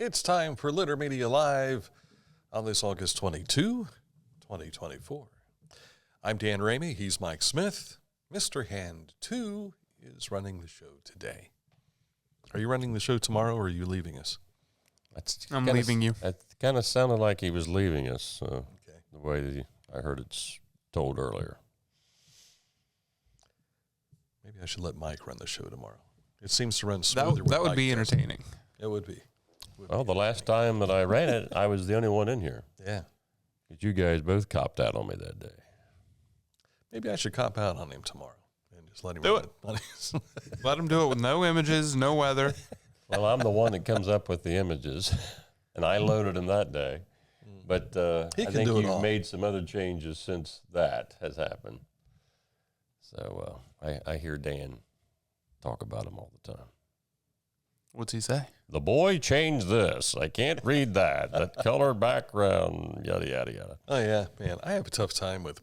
It's time for Litter Media Live on this August 22, 2024. I'm Dan Ramey. He's Mike Smith. Mr. Hand 2 is running the show today. Are you running the show tomorrow, or are you leaving us? I'm leaving you. It kind of sounded like he was leaving us, Okay. the way I heard it's told earlier. Maybe I should let Mike run the show tomorrow. It seems to run smoother. That would be entertaining. It would be. Well, the last time that I ran it, I was the only one in here. Yeah. But you guys both copped out on me that day. Maybe I should cop out on him tomorrow and just let him Do run it. Let him do it with no images, no weather. Well, I'm the one that comes up with the images, and I loaded them that day. But He I can think do it you've all. made some other changes since that has happened. So I hear Dan talk about them all the time. What's he say? The boy changed this. I can't read that. That color background, yada, yada, yada. Oh, yeah, man. I have a tough time with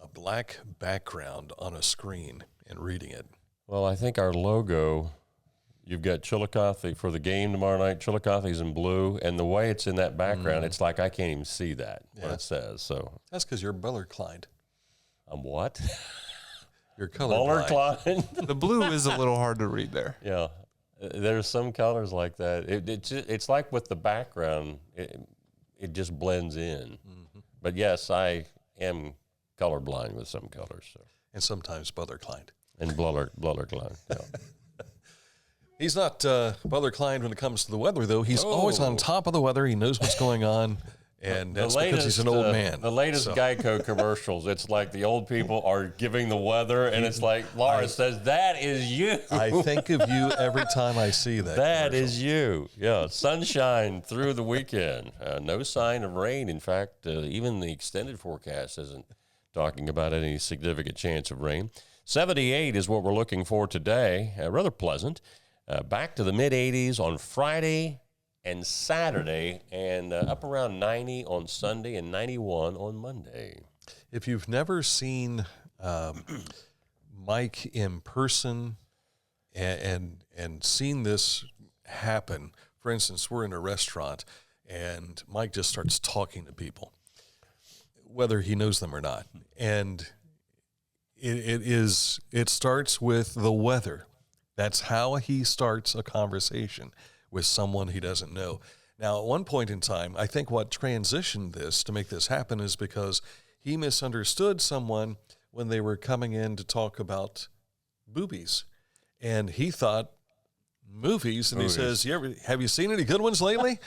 a black background on a screen and reading it. Well, I think our logo, you've got Chillicothe for the game tomorrow night. Chillicothe's in blue, and the way it's in that background, it's like I can't even see that, what it says. So That's because you're colorblind. I'm what? You're colorblind. Colorblind? The blue is a little hard to read there. Yeah. There's some colors like that. It's like with the background, it just blends in. Mm-hmm. But yes, I am colorblind with some colors. So. And sometimes colorblind. And blurred-blind, yeah. He's not colorblind when it comes to the weather, though. He's always on top of the weather. He knows what's going on. And that's because he's an old man. The latest Geico commercials, it's like the old people are giving the weather, and it's like Laura says, that is you. I think of you every time I see that. That is you. Yeah, sunshine through the weekend. No sign of rain. In fact, even the extended forecast isn't talking about any significant chance of rain. 78 is what we're looking for today. Rather pleasant. Back to the mid-80s on Friday and Saturday, and up around 90 on Sunday and 91 on Monday. If you've never seen Mike in person and seen this happen, for instance, we're in a restaurant and Mike just starts talking to people, whether he knows them or not. And it starts with the weather. That's how he starts a conversation with someone he doesn't know. Now, at one point in time, I think what transitioned this to make this happen is because he misunderstood someone when they were coming in to talk about boobies. And he thought movies, and he says, have you seen any good ones lately?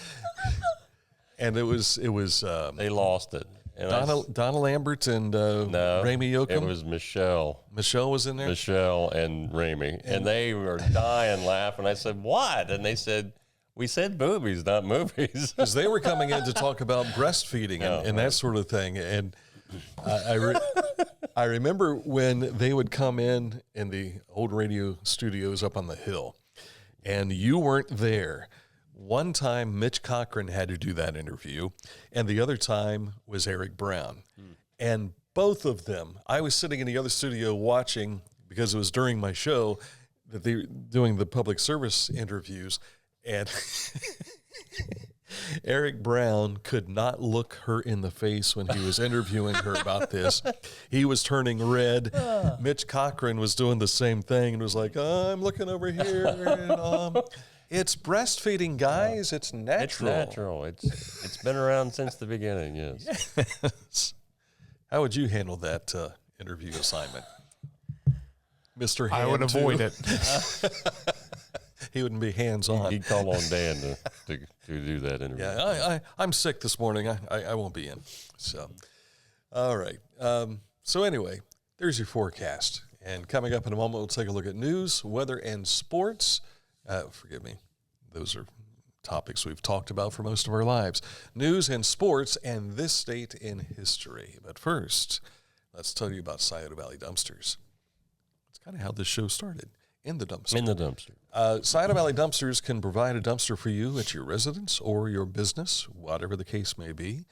And it was They lost it. And Donna Lambert and Ramey Yoakum. It was Michelle. Michelle was in there? Michelle and Ramey. And they were dying laughing. I said, what? And they said, we said boobies, not movies. Because they were coming in to talk about breastfeeding and that sort of thing. And I remember when they would come in the old radio studios up on the hill, and you weren't there. One time, Mitch Cochran had to do that interview, and the other time was Eric Brown. And both of them, I was sitting in the other studio watching, because it was during my show that they were doing the public service interviews, and Eric Brown could not look her in the face when he was interviewing her about this. He was turning red. Mitch Cochran was doing the same thing and was like, I'm looking over here, and it's breastfeeding, guys. It's natural. It's natural. It's been around since the beginning, yes. Yes. How would you handle that interview assignment? Mr. Hand I would avoid it. He wouldn't be hands-on. He'd call on Dan to do that interview. Yeah, I'm sick this morning. I won't be in. So, all right. So anyway, there's your forecast. And coming up in a moment, we'll take a look at news, weather, and sports. Forgive me. Those are topics we've talked about for most of our lives. News and sports and this state in history. But first, let's tell you about Scioto Valley Dumpsters. It's kind of how this show started. In the dumpster. In the dumpster. Scioto Valley Dumpsters can provide a dumpster for you at your residence or your business, whatever the case may be.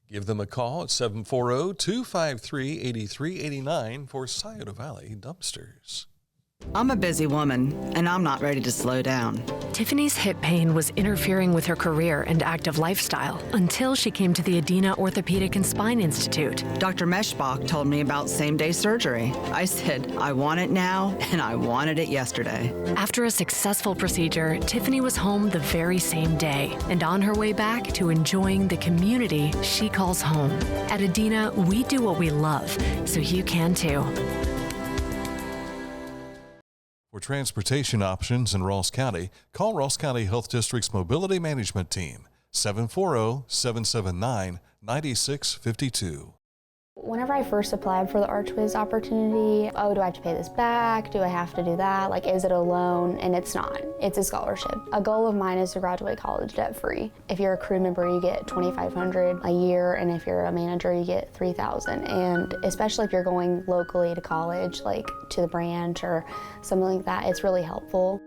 Give them a call at 740-253-8389 for Scioto Valley Dumpsters. I'm a busy woman, and I'm not ready to slow down. Tiffany's hip pain was interfering with her career and active lifestyle until she came to the Adina Orthopedic and Spine Institute. Dr. Meshbach told me about same-day surgery. I said, I want it now, and I wanted it yesterday. After a successful procedure, Tiffany was home the very same day and on her way back to enjoying the community she calls home. At Adina, we do what we love, so you can too. For transportation options in Ross County, call Ross County Health District's Mobility Management Team, 740-779-9652. Whenever I first applied for the Archways opportunity, oh, do I have to pay this back? Do I have to do that? Like, is it a loan? And it's not. It's a scholarship. A goal of mine is to graduate college debt-free. If you're a crew member, you get $2,500 a year, and if you're a manager, you get $3,000. And especially if you're going locally to college, like to the branch or something like that, it's really helpful.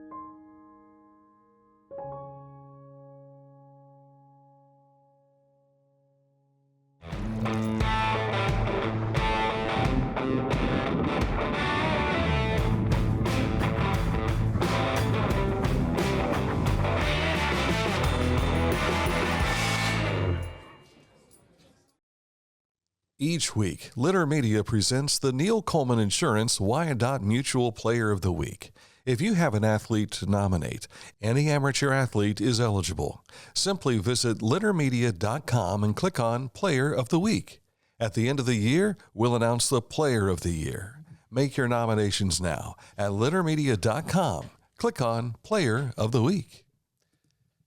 Each week, Litter Media presents the Neil Coleman Insurance Wyandotte Mutual Player of the Week. If you have an athlete to nominate, any amateur athlete is eligible. Simply visit littermedia.com and click on Player of the Week. At the end of the year, we'll announce the Player of the Year. Make your nominations now at littermedia.com. Click on Player of the Week.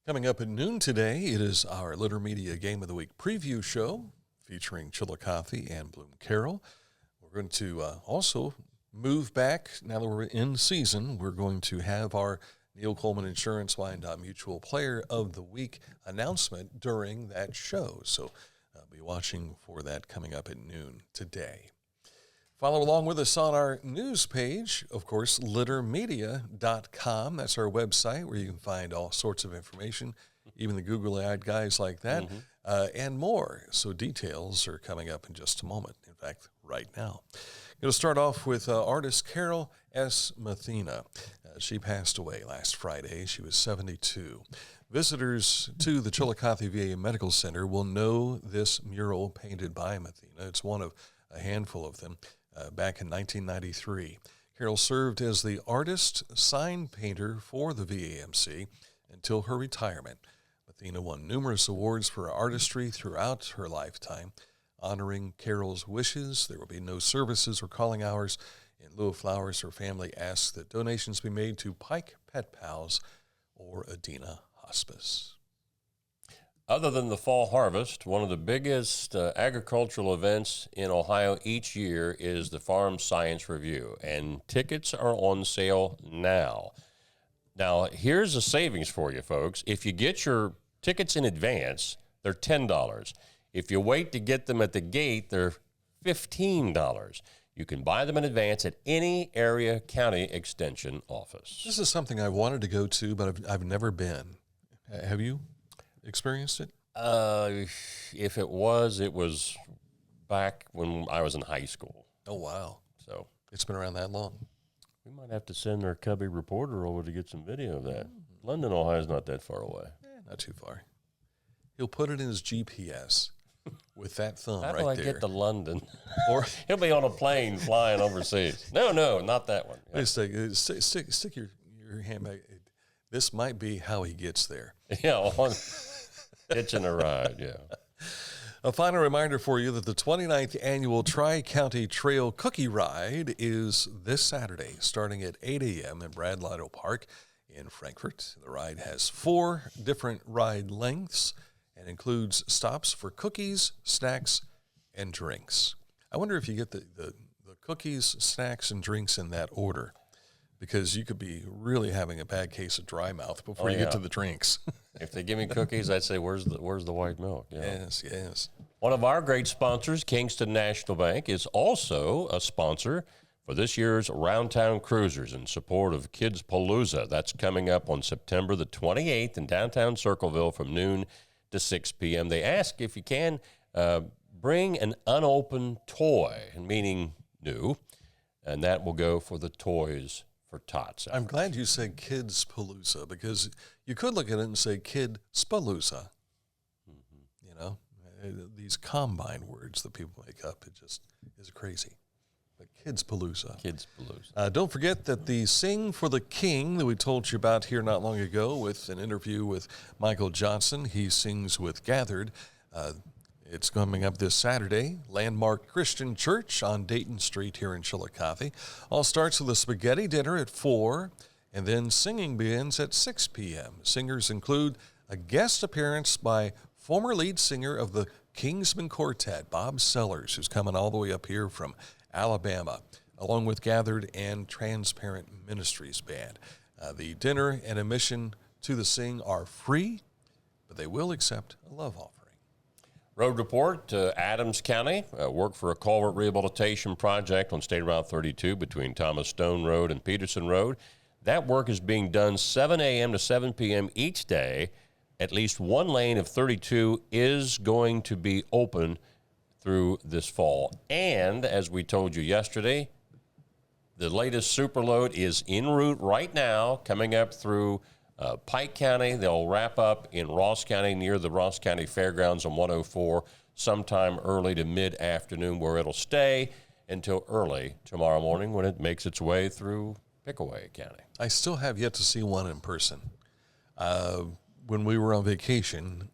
Coming up at noon today, it is our Litter Media Game of the Week preview show, featuring Chillicothe and Bloom Carroll. We're going to also move back. Now that we're in season, we're going to have our Neil Coleman Insurance Wyandotte Mutual Player of the Week announcement during that show. So be watching for that coming up at noon today. Follow along with us on our news page, of course, littermedia.com. That's our website where you can find all sorts of information, even the googly-eyed guys like that. And more. So details are coming up in just a moment. In fact, right now. Going to start off with artist Carol S. Mathena. She passed away last Friday. She was 72. Visitors to the Chillicothe VA Medical Center will know this mural painted by Mathena. It's one of a handful of them back in 1993. Carol served as the artist sign painter for the VAMC until her retirement. Mathena won numerous awards for her artistry throughout her lifetime. Honoring Carol's wishes, there will be no services or calling hours. In lieu of flowers, her family asks that donations be made to Pike Pet Pals or Adina Hospice. Other than the fall harvest, one of the biggest agricultural events in Ohio each year is the Farm Science Review, and tickets are on sale now. Now, here's a savings for you, folks. If you get your tickets in advance, they're $10. If you wait to get them at the gate, they're $15. You can buy them in advance at any area county extension office. This is something I wanted to go to, but I've never been. Have you experienced it? If it was back when I was in high school. Oh, wow. So it's been around that long. We might have to send our cubby reporter over to get some video of that. London, Ohio is not that far away. Not too far. He'll put it in his GPS with that thumb How right do I there. get to London? Or he'll be on a plane flying overseas. No, not that one. Wait a second. Stick your hand back. This might be how he gets there. Yeah, hitching a ride, yeah. A final reminder for you that the 29th annual Tri-County Trail Cookie Ride is this Saturday, starting at 8 a.m. at Brad Lido Park in Frankfort. The ride has 4 different ride lengths and includes stops for cookies, snacks, and drinks. I wonder if you get the cookies, snacks, and drinks in that order, because you could be really having a bad case of dry mouth before you get to the drinks. If they give me cookies, I'd say, where's the white milk? Yes. One of our great sponsors, Kingston National Bank, is also a sponsor for this year's Round Town Cruisers in support of Kids Palooza. That's coming up on September the 28th in downtown Circleville from noon to 6 p.m. They ask if you can bring an unopened toy, meaning new, and that will go for the Toys for tots. I'm glad you said Kids Palooza, because you could look at it and say Kid Spalooza. You know, these combine words that people make up, it just is crazy. But Kids Palooza. Kids Palooza. Don't forget that the Sing for the King that we told you about here not long ago with an interview with Michael Johnson, he sings with Gathered. It's coming up this Saturday, Landmark Christian Church on Dayton Street here in Chillicothe. All starts with a spaghetti dinner at 4, and then singing begins at 6 p.m. Singers include a guest appearance by former lead singer of the Kingsman Quartet, Bob Sellers, who's coming all the way up here from Alabama, along with Gathered and Transparent Ministries Band. The dinner and admission to the Sing are free, but they will accept a love offering. Road report to Adams County. Work for a culvert rehabilitation project on State Route 32 between Thomas Stone Road and Peterson Road. That work is being done 7 a.m. to 7 p.m. each day. At least one lane of 32 is going to be open through this fall. And as we told you yesterday, the latest superload is en route right now, coming up through Pike County. They'll wrap up in Ross County near the Ross County Fairgrounds on 104 sometime early to mid-afternoon, where it'll stay until early tomorrow morning when it makes its way through Pickaway County. I still have yet to see one in person. When we were on vacation,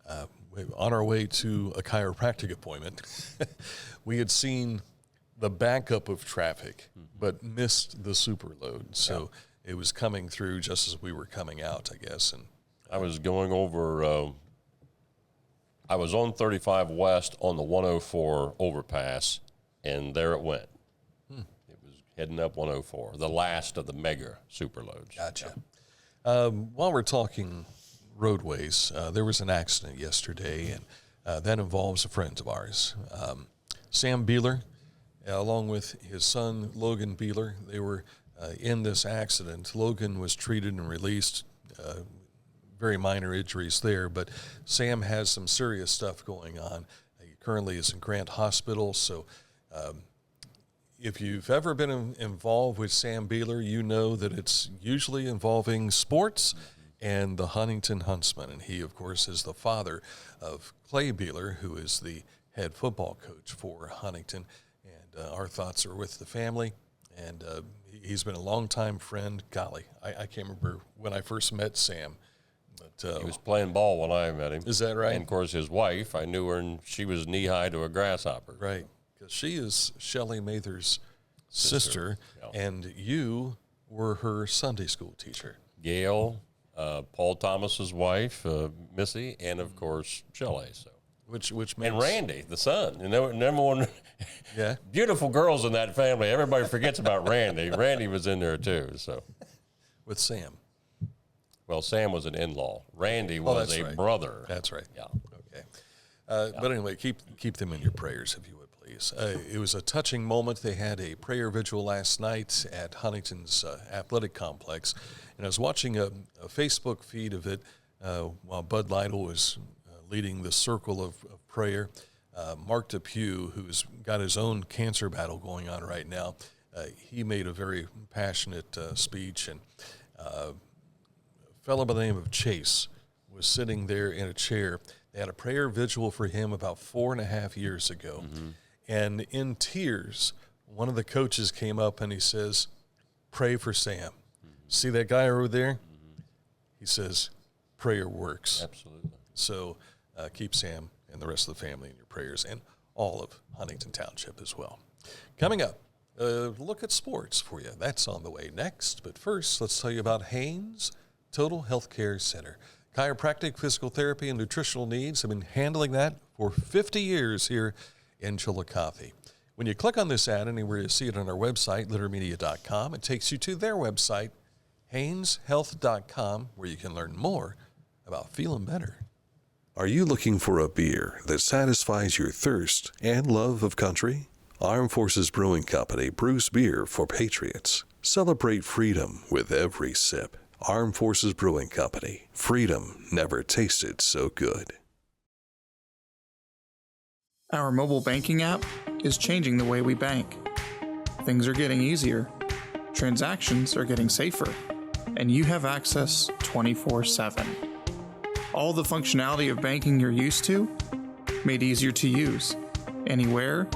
on our way to a chiropractic appointment, we had seen the backup of traffic, but missed the superload. So it was coming through just as we were coming out, I guess. And I was going over, I was on 35 West on the 104 overpass, and there it went. It was heading up 104, the last of the mega superloads. Gotcha. While we're talking roadways, there was an accident yesterday, and that involves a friend of ours. Sam Beeler, along with his son, Logan Beeler, they were in this accident. Logan was treated and released, very minor injuries there, but Sam has some serious stuff going on. He currently is in Grant Hospital, so if you've ever been involved with Sam Beeler, you know that it's usually involving sports and the Huntington Huntsman. And he, of course, is the father of Clay Beeler, who is the head football coach for Huntington. And our thoughts are with the family. And he's been a longtime friend. Golly, I can't remember when I first met Sam. But He was playing ball when I met him. Is that right? And, of course, his wife, I knew her, and she was knee-high to a grasshopper. Right, because she is Shelley Mather's sister, and you were her Sunday school teacher. Gail, Paul Thomas's wife, Missy, and, of course, Shelley. So. Which makes... And Randy, the son. And number one, Yeah. beautiful girls in that family. Everybody forgets about Randy. Randy was in there, too. So, With Sam. well, Sam was an in-law. Randy was that's a right. brother. That's right. Yeah. Okay. But anyway, keep them in your prayers, if you would, please. It was a touching moment. They had a prayer vigil last night at Huntington's athletic complex, and I was watching a Facebook feed of it while Bud Lytle was leading the circle of prayer. Mark DePue, who's got his own cancer battle going on right now, he made a very passionate speech, and a fellow by the name of Chase was sitting there in a chair. They had a prayer vigil for him about 4.5 years ago. And in tears, one of the coaches came up and he says, "Pray for Sam." See that guy over there? He says, prayer works. Absolutely. So keep Sam and the rest of the family in your prayers, and all of Huntington Township as well. Coming up, look at sports for you. That's on the way next. But first, let's tell you about Haynes Total Health Care Center. Chiropractic, physical therapy, and nutritional needs have been handling that for 50 years here in Chillicothe. When you click on this ad, anywhere you see it on our website, littermedia.com, it takes you to their website, HaynesHealth.com, where you can learn more about feeling better. Are you looking for a beer that satisfies your thirst and love of country? Armed Forces Brewing Company brews beer for patriots. Celebrate freedom with every sip. Armed Forces Brewing Company. Freedom never tasted so good. Our mobile banking app is changing the way we bank. Things are getting easier, Transactions are getting safer, and you have access 24/7. All the functionality of banking you're used to, made easier to use, anywhere,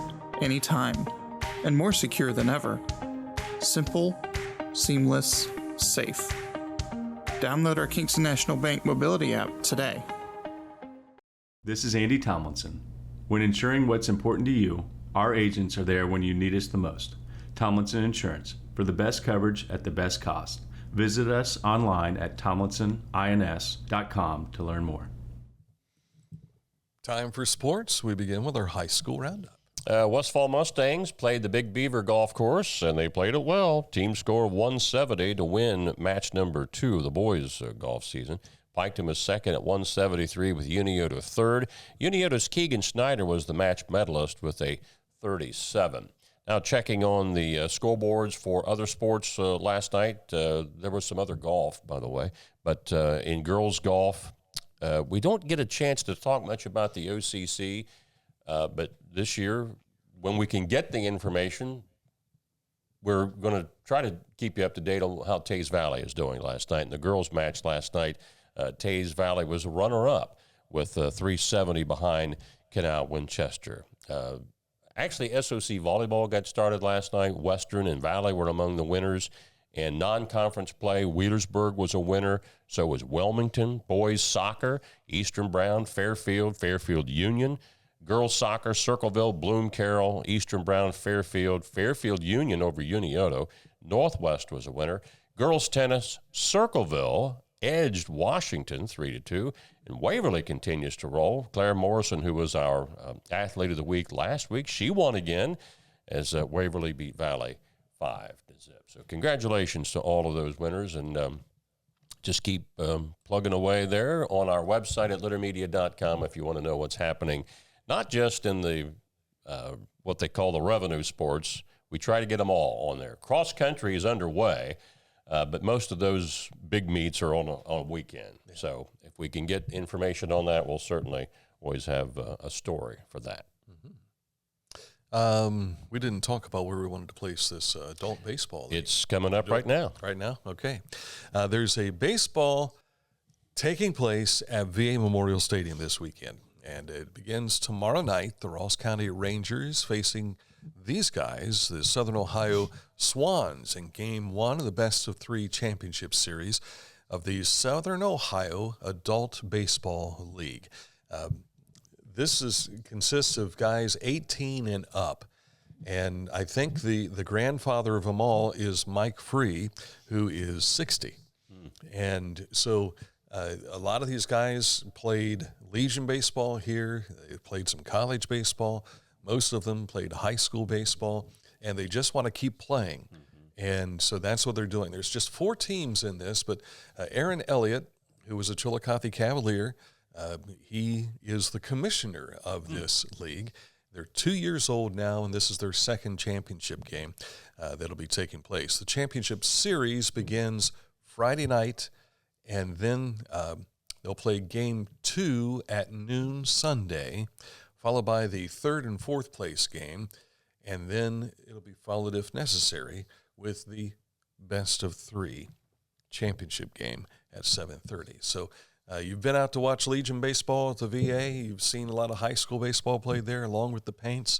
anytime, and more secure than ever. Simple, seamless, safe. Download our Kingston National Bank mobility app today. This is Andy Tomlinson. When ensuring what's important to you, our agents are there when you need us the most. Tomlinson Insurance, for the best coverage at the best cost. Visit us online at tomlinsonins.com to learn more. Time for sports. We begin with our high school roundup. Westfall Mustangs played the Big Beaver Golf Course, and they played it well. Team score 170 to win match number 2 of the boys' golf season. Piketon was second at 173 with Unioto third. Unioto's Keegan Schneider was the match medalist with a 37. Now, checking on the scoreboards for other sports last night, there was some other golf, by the way. But in girls' golf, we don't get a chance to talk much about the OCC, but this year, when we can get the information, we're going to try to keep you up to date on how Tays Valley is doing last night. In the girls' match last night, Tays Valley was a runner-up with 370 behind Canal Winchester. Actually, SOC volleyball got started last night. Western and Valley were among the winners. And non-conference play, Wheelersburg was a winner. So was Wilmington. Boys soccer, Eastern Brown, Fairfield Union. Girls soccer, Circleville, Bloom Carroll, Eastern Brown, Fairfield Union over Unioto. Northwest was a winner. Girls tennis, Circleville edged Washington 3-2. And Waverly continues to roll. Claire Morrison, who was our athlete of the week last week, she won again as Waverly beat Valley 5-0. So congratulations to all of those winners, and just keep plugging away there on our website at littermedia.com if you want to know what's happening, not just in the what they call the revenue sports. We try to get them all on there. Cross country is underway, but most of those big meets are on a weekend. Yeah. So if we can get information on that, we'll certainly always have a story for that. We didn't talk about where we wanted to place this adult baseball league. It's coming up right now. Right now? Okay. There's a baseball taking place at VA Memorial Stadium this weekend, and it begins tomorrow night. The Ross County Rangers facing these guys, the Southern Ohio Swans, in Game 1 of the best-of-3 championship series of the Southern Ohio Adult Baseball League. This consists of guys 18 and up, and I think the grandfather of them all is Mike Free, who is 60. And so a lot of these guys played Legion baseball here. They played some college baseball. Most of them played high school baseball, and they just want to keep playing. And so that's what they're doing. There's just 4 teams in this, but Aaron Elliott, who was a Chillicothe Cavalier, he is the commissioner of this league. They're 2 years old now, and this is their second championship game that'll be taking place. The championship series begins Friday night, and then they'll play Game 2 at noon Sunday, followed by the third and fourth place game, and then it'll be followed, if necessary, with the best-of-3 championship game at 7:30. So you've been out to watch Legion baseball at the VA. You've seen a lot of high school baseball played there along with the Paints.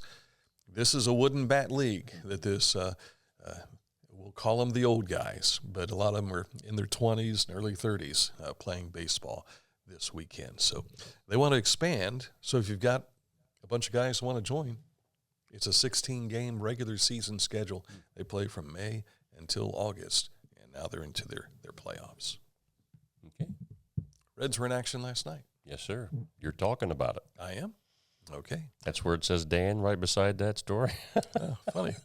This is a wooden bat league that this, we'll call them the old guys, but a lot of them are in their 20s and early 30s playing baseball this weekend. So they want to expand. So if you've got a bunch of guys who want to join, it's a 16-game regular season schedule. They play from May until August, and now they're into their playoffs. Okay. Reds were in action last night. Yes, sir. You're talking about it. I am? Okay. That's where it says Dan right beside that story. Funny,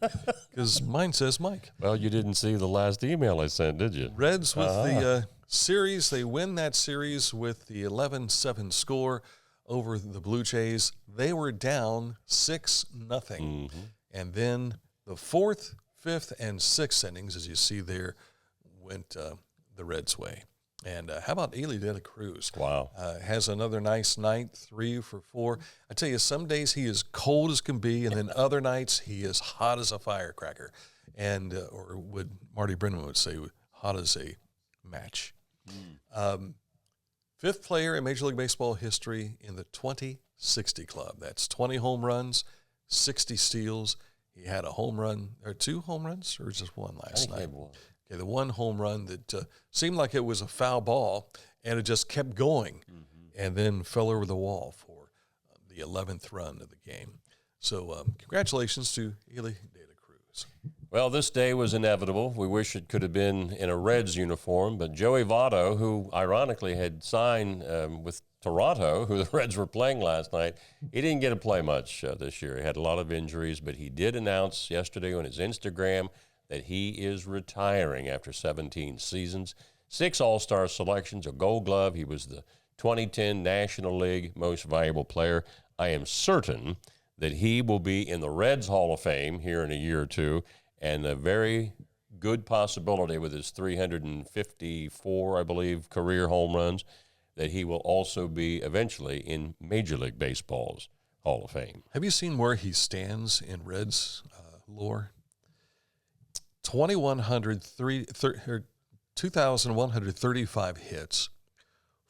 because mine says Mike. Well, you didn't see the last email I sent, did you? Reds with the series. They win that series with the 11-7 score over the Blue Jays. They were down 6-0. And then the 4th, 5th, and 6th innings, as you see there, went the Reds' way. And how about Ely De La Cruz? Wow. Has another nice night, 3 for 4. I tell you, some days he is cold as can be, and then other nights he is hot as a firecracker. And, or would Marty Brennan would say, hot as a match. Fifth player in Major League Baseball history in the 20-60 club. That's 20 home runs, 60 steals. He had a home run, or 2 home runs, or just one last night? Okay, the one home run that seemed like it was a foul ball, and it just kept going, and then fell over the wall for the 11th run of the game. So congratulations to Ely De La Cruz. Well, this day was inevitable. We wish it could have been in a Reds uniform, but Joey Votto, who ironically had signed with Toronto, who the Reds were playing last night, he didn't get to play much this year. He had a lot of injuries, but he did announce yesterday on his Instagram that he is retiring after 17 seasons, 6 All-Star selections, a Gold Glove. He was the 2010 National League Most Valuable Player. I am certain that he will be in the Reds Hall of Fame here in a year or two, and a very good possibility with his 354, I believe, career home runs, that he will also be eventually in Major League Baseball's Hall of Fame. Have you seen where he stands in Reds lore? 2,135 hits,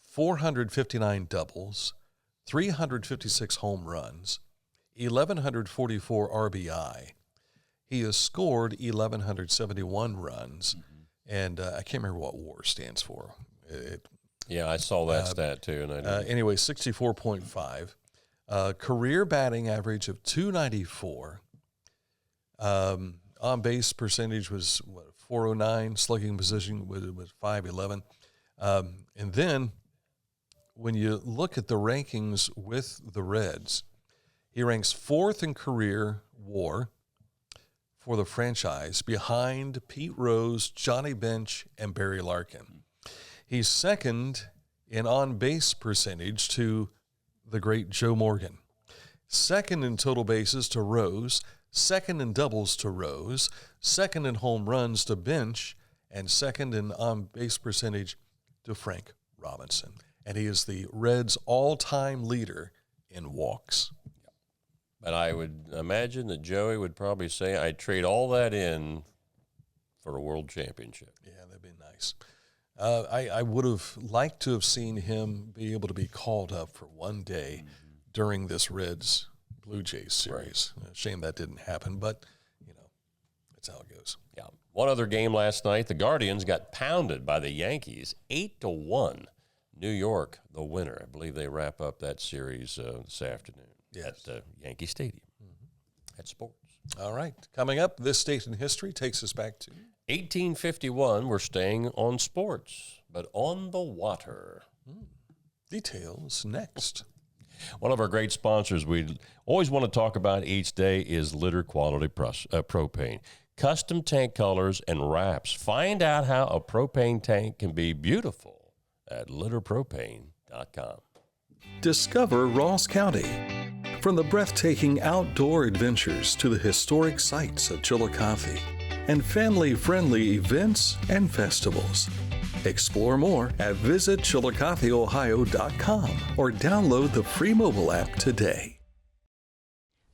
459 doubles, 356 home runs, 1,144 RBI. He has scored 1,171 runs, and I can't remember what WAR stands for. Yeah, I saw that stat too. And anyway, 64.5. Career batting average of 294. On-base percentage was 409. Slugging position was 511. And then when you look at the rankings with the Reds, he ranks 4th in career WAR for the franchise, behind Pete Rose, Johnny Bench, and Barry Larkin. He's 2nd in on-base percentage to the great Joe Morgan. 2nd in total bases to Rose, 2nd in doubles to Rose, 2nd in home runs to Bench, and 2nd in on-base percentage to Frank Robinson. And he is the Reds' all-time leader in walks. But I would imagine that Joey would probably say, I'd trade all that in for a world championship. Yeah, that'd be nice. I would have liked to have seen him be able to be called up for one day during this Reds Blue Jays series. Right. Shame that didn't happen, but, you know, that's how it goes. Yeah. One other game last night, the Guardians got pounded by the Yankees, 8-1. New York, the winner. I believe they wrap up that series this afternoon at Yankee Stadium. That's sports. All right. Coming up, this date in history takes us back to 1851. We're staying on sports, but on the water. Details next. One of our great sponsors we always want to talk about each day is Litter Quality Propane. Custom tank colors and wraps. Find out how a propane tank can be beautiful at litterpropane.com. Discover Ross County. From the breathtaking outdoor adventures to the historic sights of Chillicothe and family-friendly events and festivals. Explore more at visitchillicotheohio.com or download the free mobile app today.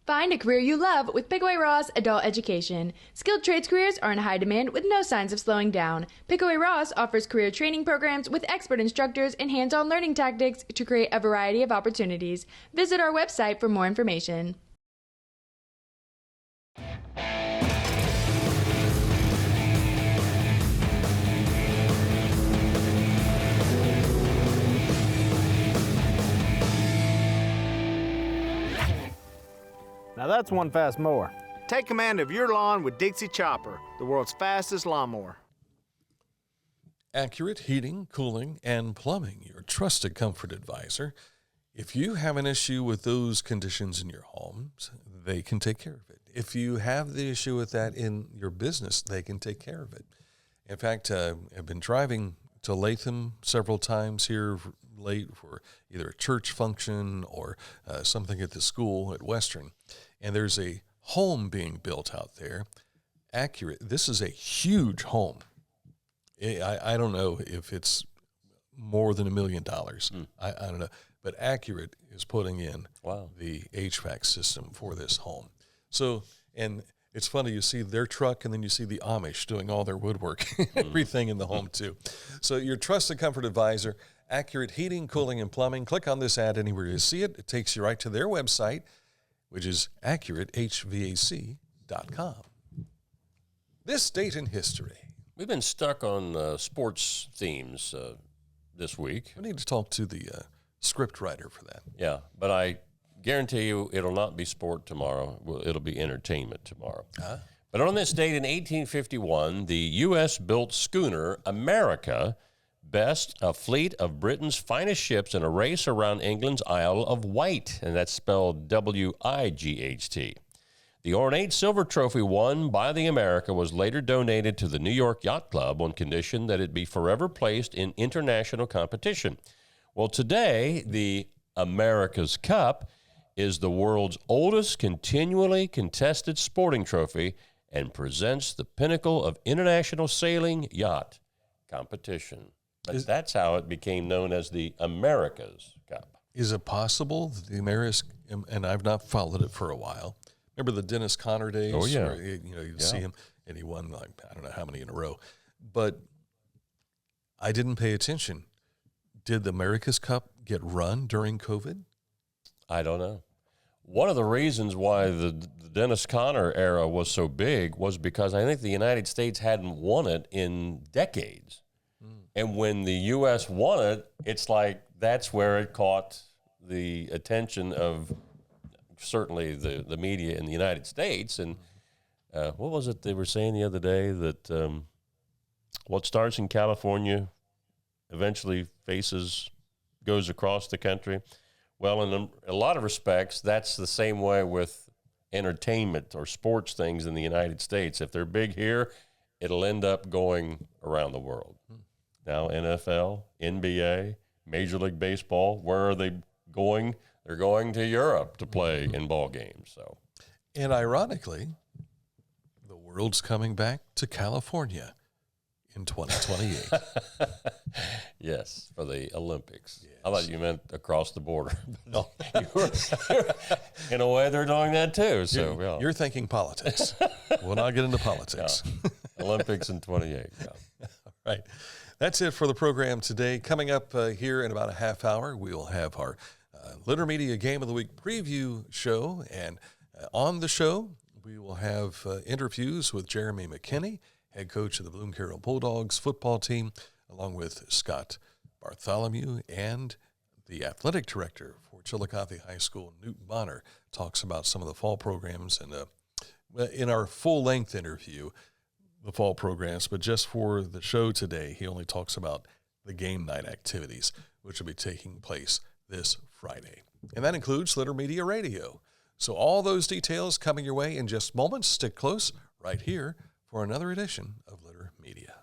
Find a career you love with Pickaway Ross Adult Education. Skilled trades careers are in high demand with no signs of slowing down. Pickaway Ross offers career training programs with expert instructors and hands-on learning tactics to create a variety of opportunities. Visit our website for more information. Now that's one fast mower. Take command of your lawn with Dixie Chopper, the world's fastest lawnmower. Accurate heating, cooling, and plumbing, your trusted comfort advisor. If you have an issue with those conditions in your homes, they can take care of it. If you have the issue with that in your business, they can take care of it. In fact, I've been driving to Latham several times here late for either a church function or something at the school at Western. And there's a home being built out there. Accurate. This is a huge home. I don't know if it's more than $1 million. I don't know. But Accurate is putting in the HVAC system for this home. So, and it's funny, you see their truck and then you see the Amish doing all their woodwork, everything in the home too. So your trusted comfort advisor, Accurate Heating, Cooling, and Plumbing. Click on this ad anywhere you see it. It takes you right to their website, which is AccurateHVAC.com. This date in history. We've been stuck on sports themes this week. We need to talk to the script writer for that. Yeah, but I guarantee you it'll not be sport tomorrow. It'll be entertainment tomorrow. But on this date in 1851, the U.S.-built schooner America best a fleet of Britain's finest ships in a race around England's Isle of Wight, and that's spelled W-I-G-H-T. The ornate silver trophy won by the America was later donated to the New York Yacht Club on condition that it be forever placed in international competition. Well, today, the America's Cup is the world's oldest continually contested sporting trophy and presents the pinnacle of international sailing yacht competition. But that's how it became known as the America's Cup. Is it possible that the America's, and I've not followed it for a while, remember the Dennis Conner days? Oh, yeah. Where, you'd see him, and he won, like, I don't know how many in a row. But I didn't pay attention. Did the America's Cup get run during COVID? I don't know. One of the reasons why the Dennis Conner era was so big was because I think the United States hadn't won it in decades. And when the U.S. won it, it's like that's where it caught the attention of certainly the media in the United States. And what was it they were saying the other day, that what starts in California eventually goes across the country? Well, in a lot of respects, that's the same way with entertainment or sports things in the United States. If they're big here, it'll end up going around the world. Now, NFL, NBA, Major League Baseball, where are they going? They're going to Europe to play in ball games. So, and ironically, the world's coming back to California in 2028. Yes, for the Olympics. Yes. I thought you meant across the border. No. In a way, they're doing that too. So you're thinking politics. We'll not get into politics. Yeah. Olympics in 28. Yeah. All right. That's it for the program today. Coming up here in about a half hour, we will have our Litter Media Game of the Week preview show. And on the show, we will have interviews with Jeremy McKinney, head coach of the Bloom Carroll Bulldogs football team, along with Scott Bartholomew, and the athletic director for Chillicothe High School, Newton Bonner, talks about some of the fall programs. And in our full-length interview, the fall programs, but just for the show today, he only talks about the game night activities, which will be taking place this Friday. And that includes Litter Media Radio. So all those details coming your way in just moments. Stick close right here for another edition of Litter Media.